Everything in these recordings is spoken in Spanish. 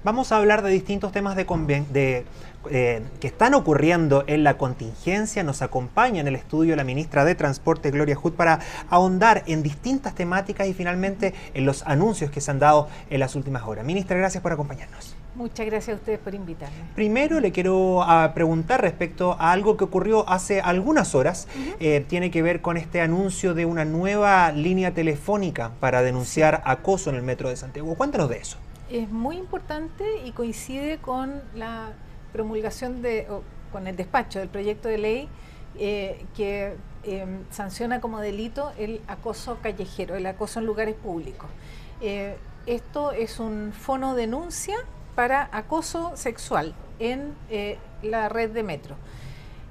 Vamos a hablar de distintos temas que están ocurriendo en la contingencia. Nos acompaña en el estudio la ministra de Transporte, Gloria Hood, para ahondar en distintas temáticas y finalmente en los anuncios que se han dado en las últimas horas. Ministra, gracias por acompañarnos. Muchas gracias a ustedes por invitarme. Primero le quiero preguntar respecto a algo que ocurrió hace algunas horas. Tiene que ver con este anuncio de una nueva línea telefónica para denunciar acoso en el metro de Santiago. Cuéntanos de eso. Es muy importante y coincide con la promulgación con el despacho del proyecto de ley que sanciona como delito el acoso callejero, el acoso en lugares públicos. Esto es un fono denuncia para acoso sexual en la red de metro.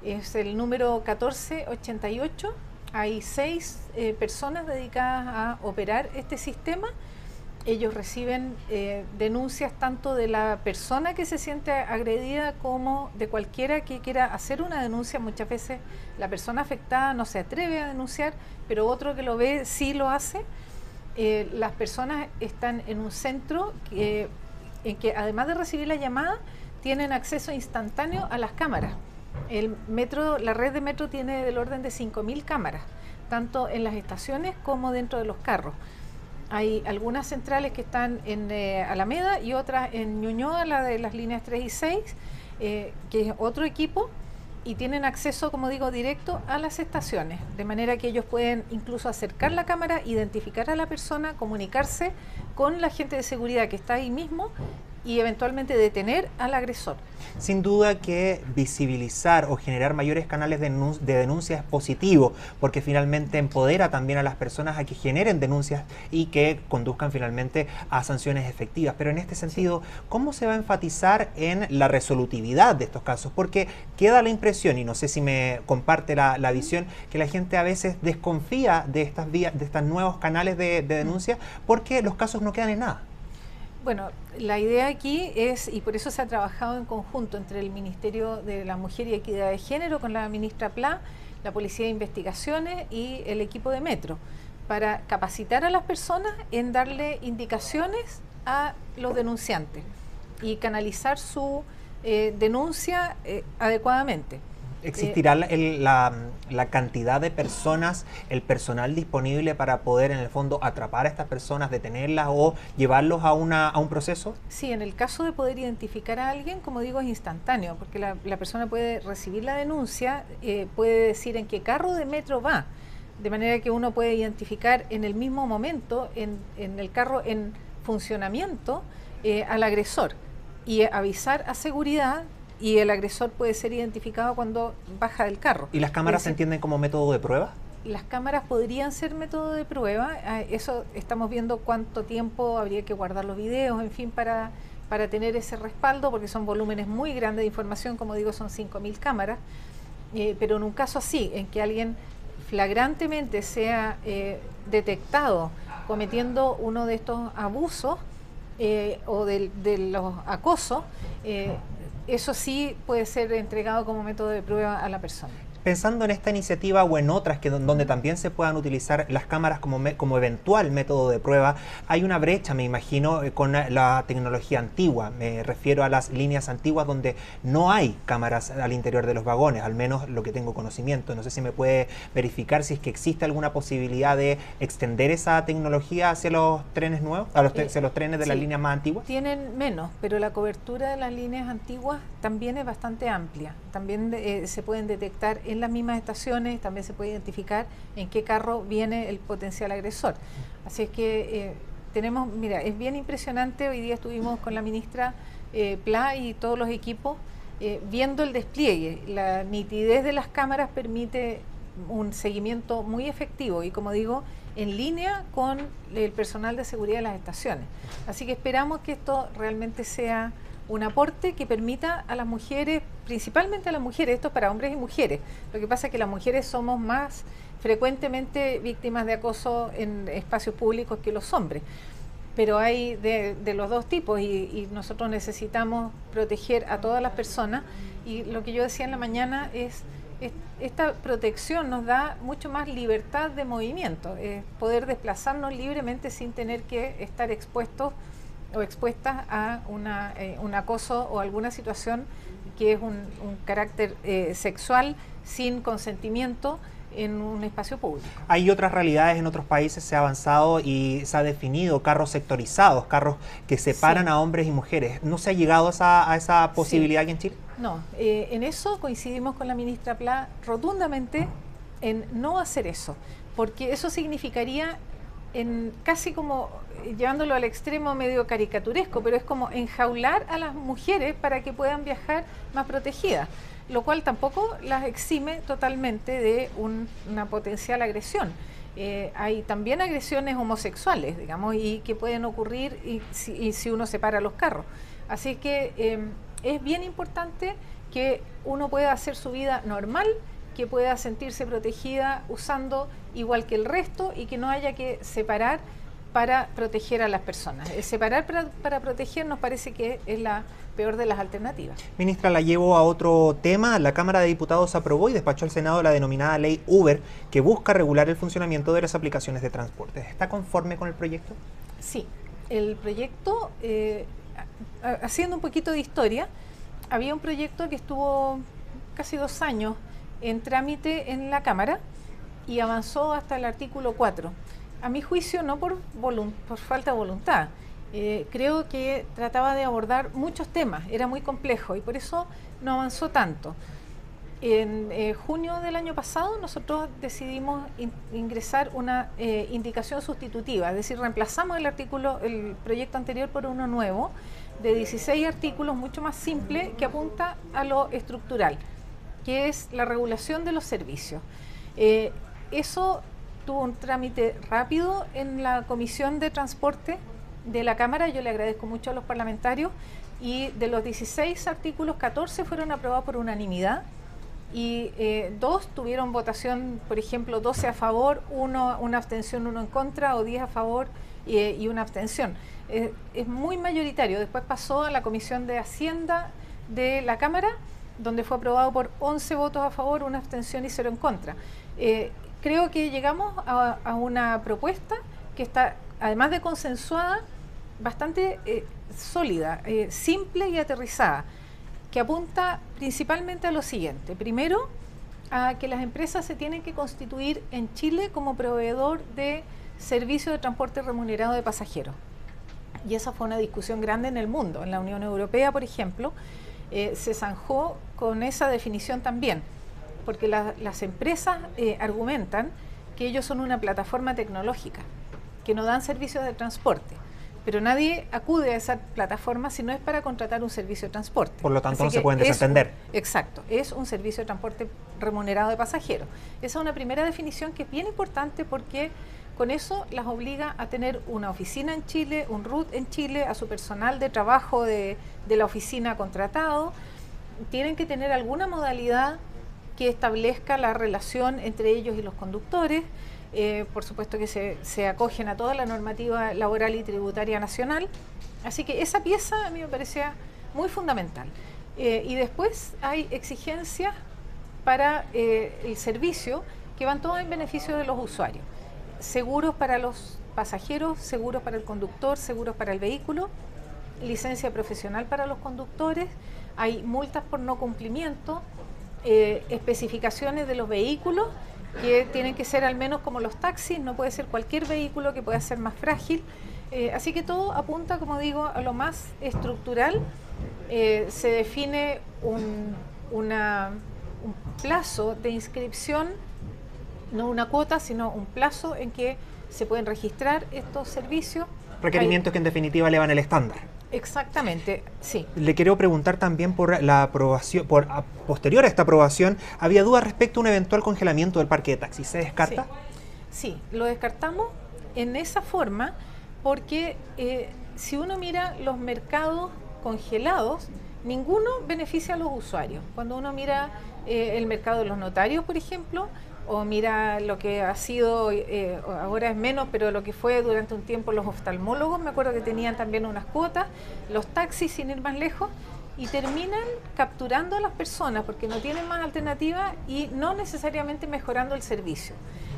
Es el número 1488. Hay 6 personas dedicadas a operar este sistema. Ellos reciben denuncias tanto de la persona que se siente agredida como de cualquiera que quiera hacer una denuncia. Muchas veces la persona afectada no se atreve a denunciar, pero otro que lo ve sí lo hace. Las personas están en un centro en que además de recibir la llamada, tienen acceso instantáneo a las cámaras. La red de metro tiene del orden de 5.000 cámaras, tanto en las estaciones como dentro de los carros. Hay algunas centrales que están en Alameda y otras en Ñuñoa, la de las líneas 3 y 6, que es otro equipo, y tienen acceso, como digo, directo a las estaciones, de manera que ellos pueden incluso acercar la cámara, identificar a la persona, comunicarse con la gente de seguridad que está ahí mismo y eventualmente detener al agresor. Sin duda que visibilizar o generar mayores canales de denuncia es positivo, porque finalmente empodera también a las personas a que generen denuncias y que conduzcan finalmente a sanciones efectivas. Pero en este sentido, ¿cómo se va a enfatizar en la resolutividad de estos casos? Porque queda la impresión, y no sé si me comparte la visión, que la gente a veces desconfía de estas vías, de estos nuevos canales de denuncia, porque los casos no quedan en nada. Bueno, la idea aquí es, y por eso se ha trabajado en conjunto entre el Ministerio de la Mujer y Equidad de Género con la ministra Pla, la Policía de Investigaciones y el equipo de Metro, para capacitar a las personas en darle indicaciones a los denunciantes y canalizar su denuncia adecuadamente. ¿Existirá la cantidad de personas, el personal disponible para poder en el fondo atrapar a estas personas, detenerlas o llevarlos a un proceso? Sí, en el caso de poder identificar a alguien, como digo, es instantáneo, porque la persona puede recibir la denuncia, puede decir en qué carro de metro va, de manera que uno puede identificar en el mismo momento, en el carro en funcionamiento, al agresor y avisar a seguridad. Y el agresor puede ser identificado cuando baja del carro. ¿Y las cámaras se entienden como método de prueba? Las cámaras podrían ser método de prueba. Eso estamos viendo cuánto tiempo habría que guardar los videos, en fin, para tener ese respaldo, porque son volúmenes muy grandes de información, como digo, son 5.000 cámaras. Pero en un caso así, en que alguien flagrantemente sea detectado cometiendo uno de estos abusos o de los acosos, eso sí puede ser entregado como método de prueba a la persona. Pensando en esta iniciativa o en otras donde también se puedan utilizar las cámaras como eventual método de prueba, hay una brecha, me imagino, con la tecnología antigua. Me refiero a las líneas antiguas donde no hay cámaras al interior de los vagones, al menos lo que tengo conocimiento. No sé si me puede verificar si es que existe alguna posibilidad de extender esa tecnología hacia los trenes nuevos, hacia los trenes de las líneas más antiguas. Tienen menos, pero la cobertura de las líneas antiguas también es bastante amplia. También se pueden detectar en las mismas estaciones, también se puede identificar en qué carro viene el potencial agresor. Así es que tenemos, mira, es bien impresionante. Hoy día estuvimos con la ministra Pla y todos los equipos viendo el despliegue. La nitidez de las cámaras permite un seguimiento muy efectivo y, como digo, en línea con el personal de seguridad de las estaciones. Así que esperamos que esto realmente sea un aporte que permita a las mujeres, principalmente a las mujeres, esto es para hombres y mujeres. Lo que pasa es que las mujeres somos más frecuentemente víctimas de acoso en espacios públicos que los hombres. Pero hay de los dos tipos y nosotros necesitamos proteger a todas las personas. Y lo que yo decía en la mañana es, esta protección nos da mucho más libertad de movimiento, poder desplazarnos libremente sin tener que estar expuestos o expuestas a un acoso o alguna situación que es un carácter sexual sin consentimiento en un espacio público. Hay otras realidades en otros países, se ha avanzado y se ha definido carros sectorizados, carros que separan a hombres y mujeres. ¿No se ha llegado a esa posibilidad aquí en Chile? No, en eso coincidimos con la ministra Pla rotundamente en no hacer eso, porque eso significaría casi como llevándolo al extremo medio caricaturesco, pero es como enjaular a las mujeres para que puedan viajar más protegidas, lo cual tampoco las exime totalmente de una potencial agresión. Hay también agresiones homosexuales, digamos, y que pueden ocurrir y si uno separa los carros. Así que es bien importante que uno pueda hacer su vida normal, que pueda sentirse protegida usando igual que el resto y que no haya que separar para proteger a las personas. Separar para proteger nos parece que es la peor de las alternativas. Ministra, la llevo a otro tema. La Cámara de Diputados aprobó y despachó al Senado la denominada Ley Uber, que busca regular el funcionamiento de las aplicaciones de transporte. ¿Está conforme con el proyecto? Sí, el proyecto, haciendo un poquito de historia, había un proyecto que estuvo casi 2 años en trámite en la Cámara y avanzó hasta el artículo 4. A mi juicio, no por falta de voluntad. Creo que trataba de abordar muchos temas, era muy complejo y por eso no avanzó tanto. En junio del año pasado nosotros decidimos ingresar una indicación sustitutiva, es decir, reemplazamos el proyecto anterior por uno nuevo de 16 artículos, mucho más simple, que apunta a lo estructural, que es la regulación de los servicios. Eso tuvo un trámite rápido en la Comisión de Transporte de la Cámara, yo le agradezco mucho a los parlamentarios, y de los 16 artículos, 14 fueron aprobados por unanimidad y 2 tuvieron votación, por ejemplo, 12 a favor, una abstención, 1 en contra, o 10 a favor y una abstención. Es muy mayoritario. Después pasó a la Comisión de Hacienda de la Cámara, donde fue aprobado por 11 votos a favor, 1 abstención y 0 en contra. Creo que llegamos a una propuesta que está, además de consensuada, bastante sólida, simple y aterrizada, que apunta principalmente a lo siguiente. Primero, a que las empresas se tienen que constituir en Chile como proveedor de servicios de transporte remunerado de pasajeros. Y esa fue una discusión grande en el mundo. En la Unión Europea, por ejemplo, se zanjó con esa definición también, porque las empresas argumentan que ellos son una plataforma tecnológica, que no dan servicios de transporte, pero nadie acude a esa plataforma si no es para contratar un servicio de transporte. Por lo tanto, no se pueden desentender. Exacto, es un servicio de transporte remunerado de pasajeros. Esa es una primera definición que es bien importante porque con eso las obliga a tener una oficina en Chile, un RUT en Chile, a su personal de trabajo de la oficina contratado. Tienen que tener alguna modalidad que establezca la relación entre ellos y los conductores. Por supuesto que se acogen a toda la normativa laboral y tributaria nacional. Así que esa pieza a mí me parecía muy fundamental. Y después hay exigencias para el servicio que van todas en beneficio de los usuarios. Seguros para los pasajeros, seguros para el conductor, seguros para el vehículo, licencia profesional para los conductores, hay multas por no cumplimiento, especificaciones de los vehículos que tienen que ser al menos como los taxis, no puede ser cualquier vehículo que pueda ser más frágil. Así que todo apunta, como digo, a lo más estructural. Se define un plazo de inscripción, no una cuota, sino un plazo en que se pueden registrar estos servicios. Requerimientos que en definitiva elevan el estándar. Exactamente, sí. Le quiero preguntar también por la aprobación, posterior a esta aprobación, había dudas respecto a un eventual congelamiento del parque de taxis. ¿Se descarta? Sí, lo descartamos en esa forma porque si uno mira los mercados congelados, ninguno beneficia a los usuarios. Cuando uno mira el mercado de los notarios, por ejemplo, o mira lo que ha sido, ahora es menos, pero lo que fue durante un tiempo los oftalmólogos, me acuerdo que tenían también unas cuotas, los taxis sin ir más lejos, y terminan capturando a las personas porque no tienen más alternativa y no necesariamente mejorando el servicio.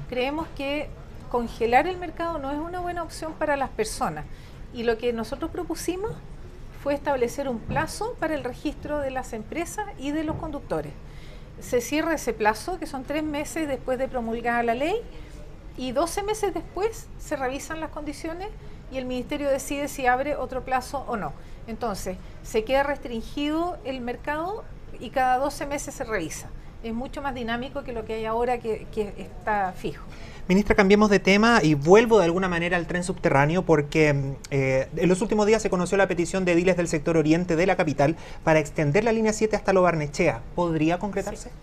Creemos que congelar el mercado no es una buena opción para las personas. Y lo que nosotros propusimos fue establecer un plazo para el registro de las empresas y de los conductores. Se cierra ese plazo, que son 3 meses después de promulgada la ley, y 12 meses después se revisan las condiciones y el Ministerio decide si abre otro plazo o no. Entonces, se queda restringido el mercado y cada 12 meses se revisa. Es mucho más dinámico que lo que hay ahora, que está fijo. Ministra, cambiemos de tema y vuelvo de alguna manera al tren subterráneo porque en los últimos días se conoció la petición de ediles del sector oriente de la capital para extender la línea 7 hasta Lo Barnechea. ¿Podría concretarse? Sí.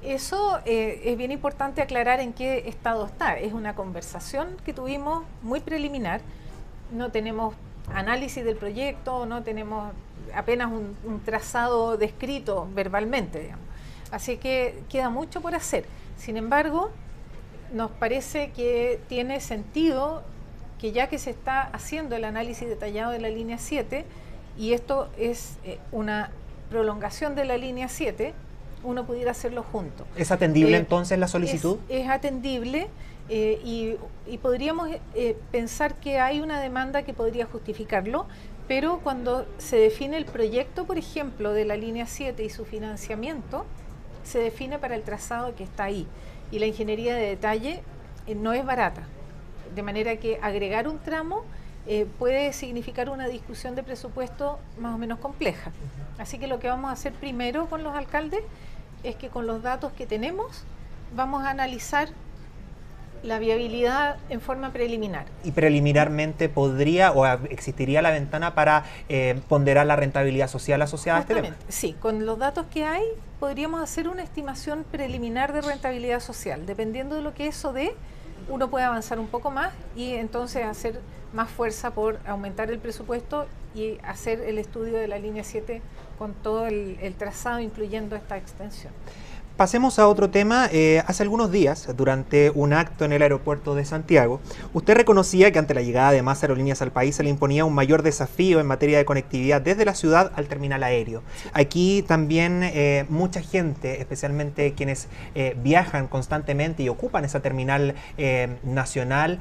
Eso es bien importante aclarar en qué estado está. Es una conversación que tuvimos muy preliminar. No tenemos análisis del proyecto, no tenemos apenas un trazado descrito verbalmente, digamos. Así que queda mucho por hacer. Sin embargo, nos parece que tiene sentido que ya que se está haciendo el análisis detallado de la línea 7, y esto es una prolongación de la línea 7, uno pudiera hacerlo junto. ¿Es atendible entonces la solicitud? Es atendible y podríamos pensar que hay una demanda que podría justificarlo, pero cuando se define el proyecto, por ejemplo, de la línea 7 y su financiamiento, se define para el trazado que está ahí. Y la ingeniería de detalle no es barata, de manera que agregar un tramo puede significar una discusión de presupuesto más o menos compleja. Así que lo que vamos a hacer primero con los alcaldes es que con los datos que tenemos vamos a analizar la viabilidad en forma preliminar. ¿Y preliminarmente podría o existiría la ventana para ponderar la rentabilidad social asociada a este tema? Sí, con los datos que hay podríamos hacer una estimación preliminar de rentabilidad social. Dependiendo de lo que eso dé, uno puede avanzar un poco más y entonces hacer más fuerza por aumentar el presupuesto y hacer el estudio de la línea 7 con todo el trazado, incluyendo esta extensión. Pasemos a otro tema. Hace algunos días, durante un acto en el aeropuerto de Santiago, usted reconocía que ante la llegada de más aerolíneas al país se le imponía un mayor desafío en materia de conectividad desde la ciudad al terminal aéreo. Aquí también mucha gente, especialmente quienes viajan constantemente y ocupan esa terminal nacional,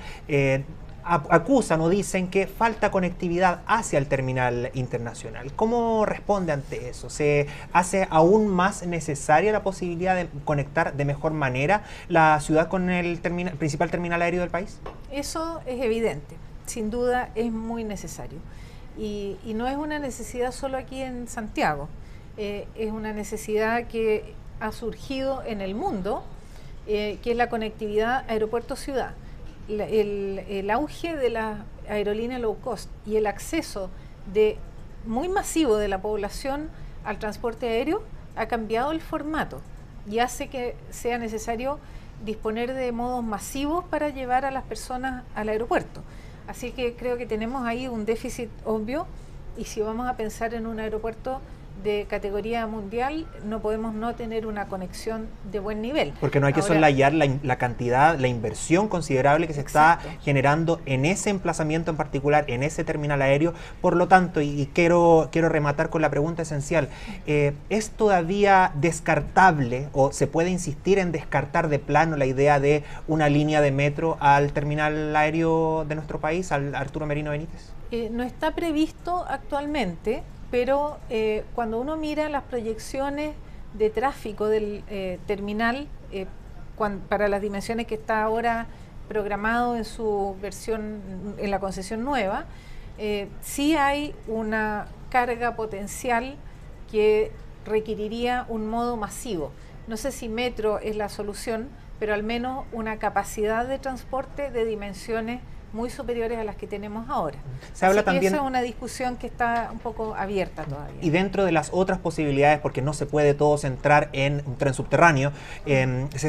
acusan o dicen que falta conectividad hacia el terminal internacional. ¿Cómo responde ante eso? ¿Se hace aún más necesaria la posibilidad de conectar de mejor manera la ciudad con el principal terminal aéreo del país? Eso es evidente, sin duda es muy necesario. Y no es una necesidad solo aquí en Santiago, es una necesidad que ha surgido en el mundo, que es la conectividad aeropuerto-ciudad. El auge de la aerolínea low cost y el acceso muy masivo de la población al transporte aéreo ha cambiado el formato y hace que sea necesario disponer de modos masivos para llevar a las personas al aeropuerto. Así que creo que tenemos ahí un déficit obvio, y si vamos a pensar en un aeropuerto de categoría mundial, no podemos no tener una conexión de buen nivel. Porque no hay que soslayar la cantidad, la inversión considerable que se está generando en ese emplazamiento en particular, en ese terminal aéreo. Por lo tanto, y quiero rematar con la pregunta esencial, ¿es todavía descartable o se puede insistir en descartar de plano la idea de una línea de metro al terminal aéreo de nuestro país, al Arturo Merino Benítez? No está previsto actualmente, pero cuando uno mira las proyecciones de tráfico del terminal para las dimensiones que está ahora programado en su versión, en la concesión nueva, sí hay una carga potencial que requeriría un modo masivo. No sé si metro es la solución, pero al menos una capacidad de transporte de dimensiones muy superiores a las que tenemos ahora. Se habla también, esa es una discusión que está un poco abierta todavía. Y dentro de las otras posibilidades, porque no se puede todo centrar en un tren subterráneo,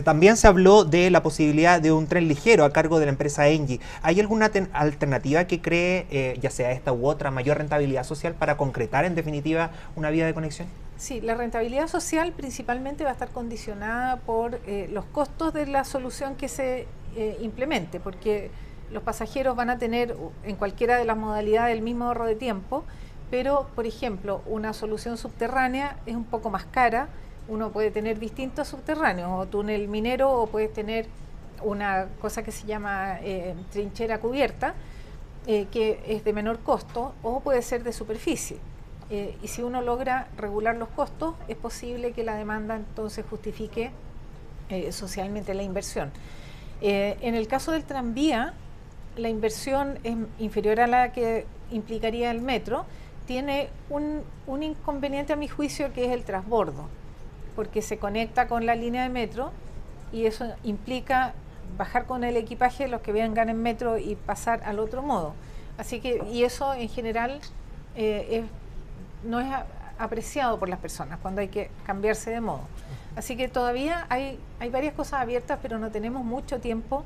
también se habló de la posibilidad de un tren ligero a cargo de la empresa Engie. ¿Hay alguna alternativa que cree, ya sea esta u otra, mayor rentabilidad social para concretar en definitiva una vía de conexión? Sí, la rentabilidad social principalmente va a estar condicionada por los costos de la solución que se implemente, porque los pasajeros van a tener en cualquiera de las modalidades el mismo ahorro de tiempo, pero, por ejemplo, una solución subterránea es un poco más cara. Uno puede tener distintos subterráneos, o túnel minero, o puedes tener una cosa que se llama trinchera cubierta, que es de menor costo, o puede ser de superficie. Y si uno logra regular los costos, es posible que la demanda entonces justifique socialmente la inversión. En el caso del tranvía, la inversión es inferior a la que implicaría el metro. Tiene un inconveniente a mi juicio, que es el transbordo, porque se conecta con la línea de metro y eso implica bajar con el equipaje los que vengan en metro y pasar al otro modo. Así que, y eso en general no es apreciado por las personas cuando hay que cambiarse de modo. Así que todavía hay varias cosas abiertas, pero no tenemos mucho tiempo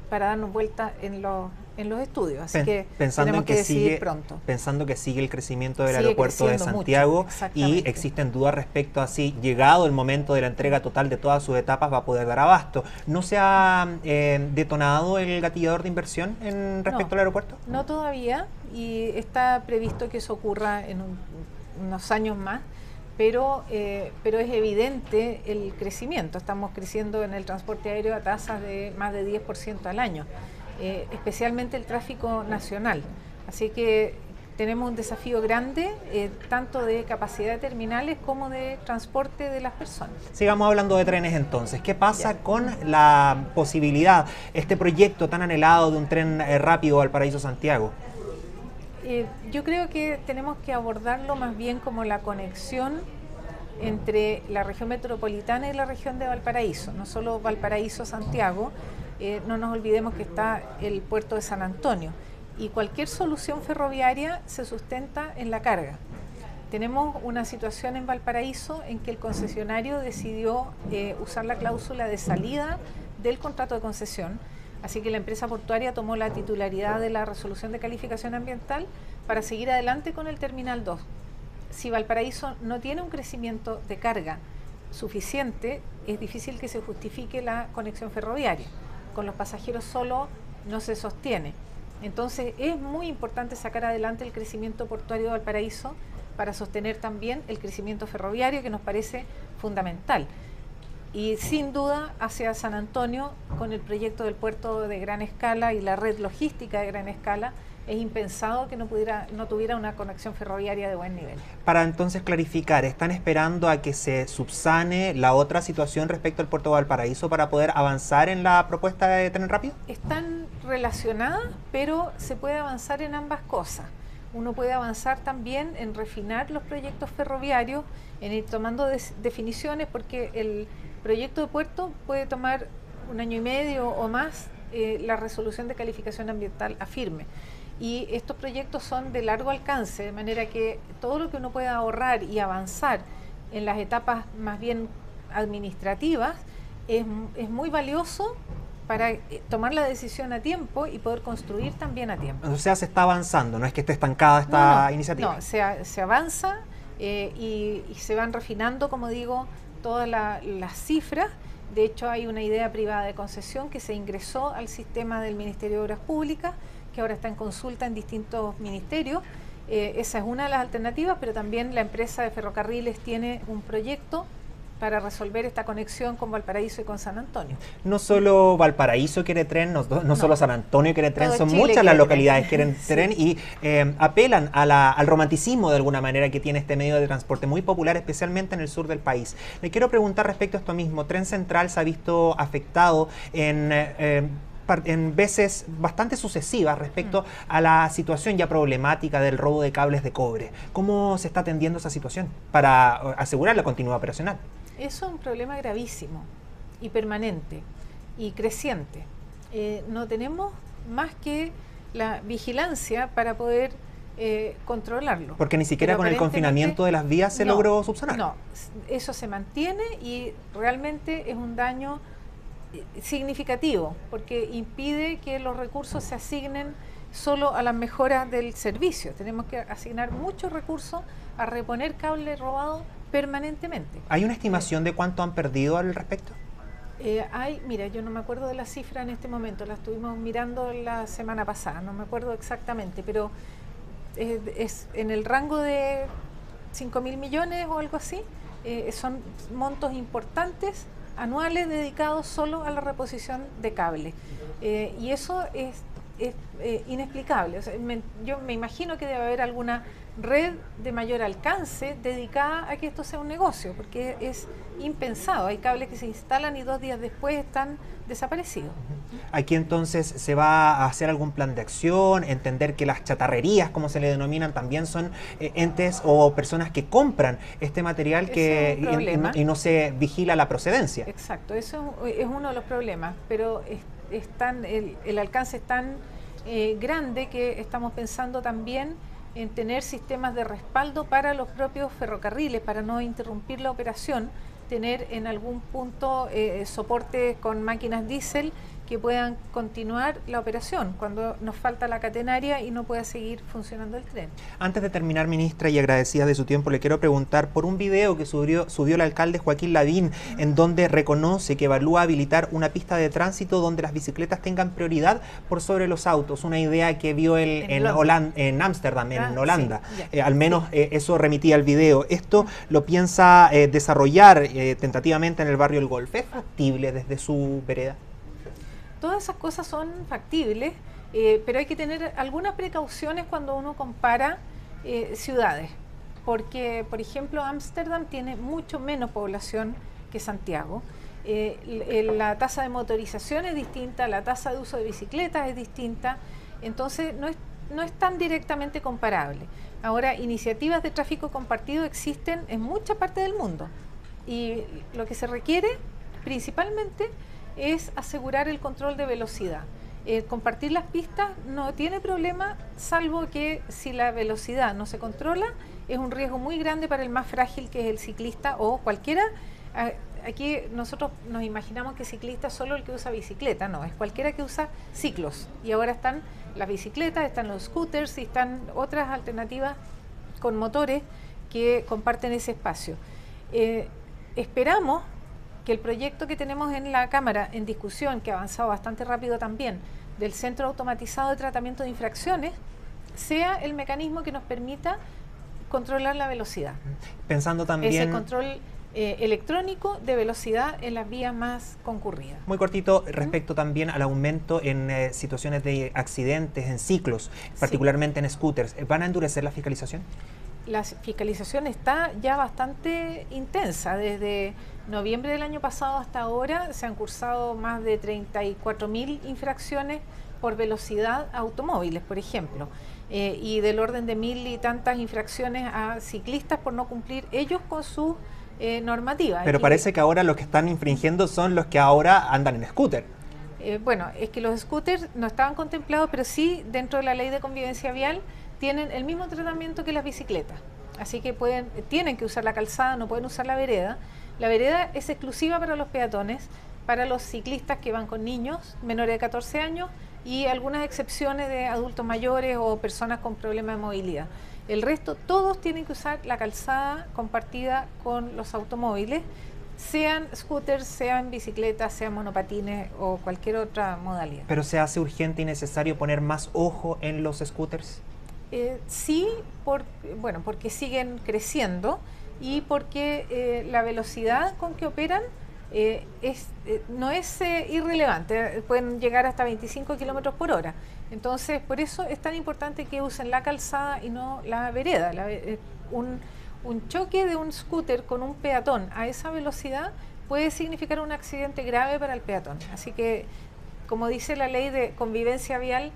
para darnos vuelta en los estudios, así que tenemos que decidir pronto. Pensando que sigue el crecimiento del aeropuerto de Santiago y existen dudas respecto a si, llegado el momento de la entrega total de todas sus etapas, va a poder dar abasto. ¿No se ha detonado el gatillador de inversión respecto al aeropuerto? No todavía, y está previsto que eso ocurra en unos años más, pero es evidente el crecimiento. Estamos creciendo en el transporte aéreo a tasas de más de 10% al año. Especialmente el tráfico nacional. Así que tenemos un desafío grande, tanto de capacidad de terminales como de transporte de las personas. Sigamos hablando de trenes entonces. ¿Qué pasa con la posibilidad, este proyecto tan anhelado de un tren rápido Valparaíso-Santiago? Yo creo que tenemos que abordarlo más bien como la conexión entre la región metropolitana y la región de Valparaíso, no solo Valparaíso-Santiago. No nos olvidemos que está el puerto de San Antonio y cualquier solución ferroviaria se sustenta en la carga. Tenemos una situación en Valparaíso en que el concesionario decidió usar la cláusula de salida del contrato de concesión, así que la empresa portuaria tomó la titularidad de la resolución de calificación ambiental para seguir adelante con el Terminal 2. Si Valparaíso no tiene un crecimiento de carga suficiente, es difícil que se justifique la conexión ferroviaria. Con los pasajeros solo no se sostiene. Entonces es muy importante sacar adelante el crecimiento portuario de Valparaíso para sostener también el crecimiento ferroviario, que nos parece fundamental. Y sin duda hacia San Antonio, con el proyecto del puerto de gran escala y la red logística de gran escala, es impensado que no tuviera una conexión ferroviaria de buen nivel. Para entonces clarificar, ¿están esperando a que se subsane la otra situación respecto al puerto de Valparaíso para poder avanzar en la propuesta de tren rápido? Están relacionadas, pero se puede avanzar en ambas cosas. Uno puede avanzar también en refinar los proyectos ferroviarios, en ir tomando definiciones, porque el proyecto de puerto puede tomar 1 año y medio o más la resolución de calificación ambiental a firme. Y estos proyectos son de largo alcance, de manera que todo lo que uno pueda ahorrar y avanzar en las etapas más bien administrativas es muy valioso para tomar la decisión a tiempo y poder construir también a tiempo. O sea, se está avanzando, no es que esté estancada esta iniciativa. No, se avanza y se van refinando, como digo, todas las cifras. De hecho, hay una idea privada de concesión que se ingresó al sistema del Ministerio de Obras Públicas, que ahora está en consulta en distintos ministerios. Esa es una de las alternativas, pero también la empresa de ferrocarriles tiene un proyecto para resolver esta conexión con Valparaíso y con San Antonio. No solo Valparaíso quiere tren, no solo San Antonio quiere tren, son muchas las localidades que quieren tren y apelan al romanticismo de alguna manera que tiene este medio de transporte muy popular, especialmente en el sur del país. Le quiero preguntar respecto a esto mismo. Tren Central se ha visto afectado en veces bastante sucesivas respecto a la situación ya problemática del robo de cables de cobre. ¿Cómo se está atendiendo esa situación para asegurar la continuidad operacional? Eso es un problema gravísimo y permanente y creciente. No tenemos más que la vigilancia para poder controlarlo. Porque ni siquiera con el confinamiento de las vías se logró subsanar. No, eso se mantiene y realmente es un daño significativo, porque impide que los recursos se asignen solo a las mejoras del servicio. Tenemos que asignar muchos recursos a reponer cable robado permanentemente. ¿Hay una estimación de cuánto han perdido al respecto? Mira, yo no me acuerdo de la cifra en este momento, la estuvimos mirando la semana pasada, no me acuerdo exactamente, pero es en el rango de 5.000 millones o algo así. Son montos importantes anuales dedicados solo a la reposición de cable. Y eso es es inexplicable. O sea, yo me imagino que debe haber alguna red de mayor alcance dedicada a que esto sea un negocio, porque es impensado. Hay cables que se instalan y 2 días después están desaparecidos. Aquí entonces se va a hacer algún plan de acción, entender que las chatarrerías, como se le denominan, también son entes o personas que compran este material y no se vigila la procedencia. Exacto, eso es uno de los problemas, pero el alcance es tan grande que estamos pensando también en tener sistemas de respaldo para los propios ferrocarriles, para no interrumpir la operación, tener en algún punto soporte con máquinas diésel que puedan continuar la operación cuando nos falta la catenaria y no pueda seguir funcionando el tren. Antes de terminar, ministra, y agradecida de su tiempo, le quiero preguntar por un video que subió el alcalde Joaquín Lavín, en donde reconoce que evalúa habilitar una pista de tránsito donde las bicicletas tengan prioridad por sobre los autos, una idea que vio en Ámsterdam, en Holanda. Sí, al menos eso remitía al video. ¿Esto lo piensa desarrollar tentativamente en el barrio El Golf? ¿Es factible desde su vereda? Todas esas cosas son factibles, pero hay que tener algunas precauciones cuando uno compara ciudades, porque, por ejemplo, Ámsterdam tiene mucho menos población que Santiago. La tasa de motorización es distinta, la tasa de uso de bicicletas es distinta, entonces no es tan directamente comparable. Ahora, iniciativas de tráfico compartido existen en mucha parte del mundo y lo que se requiere principalmente es asegurar el control de velocidad. Compartir las pistas no tiene problema, salvo que si la velocidad no se controla, es un riesgo muy grande para el más frágil, que es el ciclista o cualquiera. Aquí nosotros nos imaginamos que ciclista es solo el que usa bicicleta, no, es cualquiera que usa ciclos. Y ahora están las bicicletas, están los scooters y están otras alternativas con motores que comparten ese espacio. Esperamos que el proyecto que tenemos en la Cámara en discusión, que ha avanzado bastante rápido también, del Centro Automatizado de Tratamiento de Infracciones, sea el mecanismo que nos permita controlar la velocidad. Pensando también... Ese control electrónico de velocidad en las vías más concurridas. Muy cortito, respecto también al aumento en situaciones de accidentes, en ciclos, particularmente en scooters. ¿Van a endurecer la fiscalización? La fiscalización está ya bastante intensa. Desde noviembre del año pasado hasta ahora se han cursado más de 34.000 infracciones por velocidad a automóviles, por ejemplo, y del orden de 1.000 y tantas infracciones a ciclistas por no cumplir ellos con su normativa. Pero parece que ahora los que están infringiendo son los que ahora andan en scooter. Bueno, es que los scooters no estaban contemplados, pero sí dentro de la ley de convivencia vial tienen el mismo tratamiento que las bicicletas. Así que tienen que usar la calzada, no pueden usar la vereda. La vereda es exclusiva para los peatones, para los ciclistas que van con niños menores de 14 años y algunas excepciones de adultos mayores o personas con problemas de movilidad. El resto, todos tienen que usar la calzada compartida con los automóviles, sean scooters, sean bicicletas, sean monopatines o cualquier otra modalidad. ¿Pero se hace urgente y necesario poner más ojo en los scooters? Sí, porque siguen creciendo y porque la velocidad con que operan no es irrelevante, pueden llegar hasta 25 kilómetros por hora. Entonces, por eso es tan importante que usen la calzada y no la vereda. Un choque de un scooter con un peatón a esa velocidad puede significar un accidente grave para el peatón. Así que, como dice la ley de convivencia vial,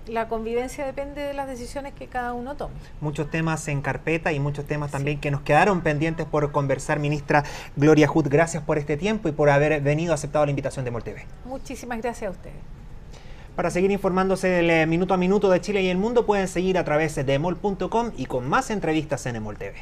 la convivencia depende de las decisiones que cada uno tome. Muchos temas en carpeta y muchos temas también que nos quedaron pendientes por conversar. Ministra Gloria Huth, gracias por este tiempo y por haber venido, aceptado la invitación de EMOL TV. Muchísimas gracias a ustedes. Para seguir informándose del minuto a minuto de Chile y el mundo, pueden seguir a través de emol.com y con más entrevistas en EMOL TV.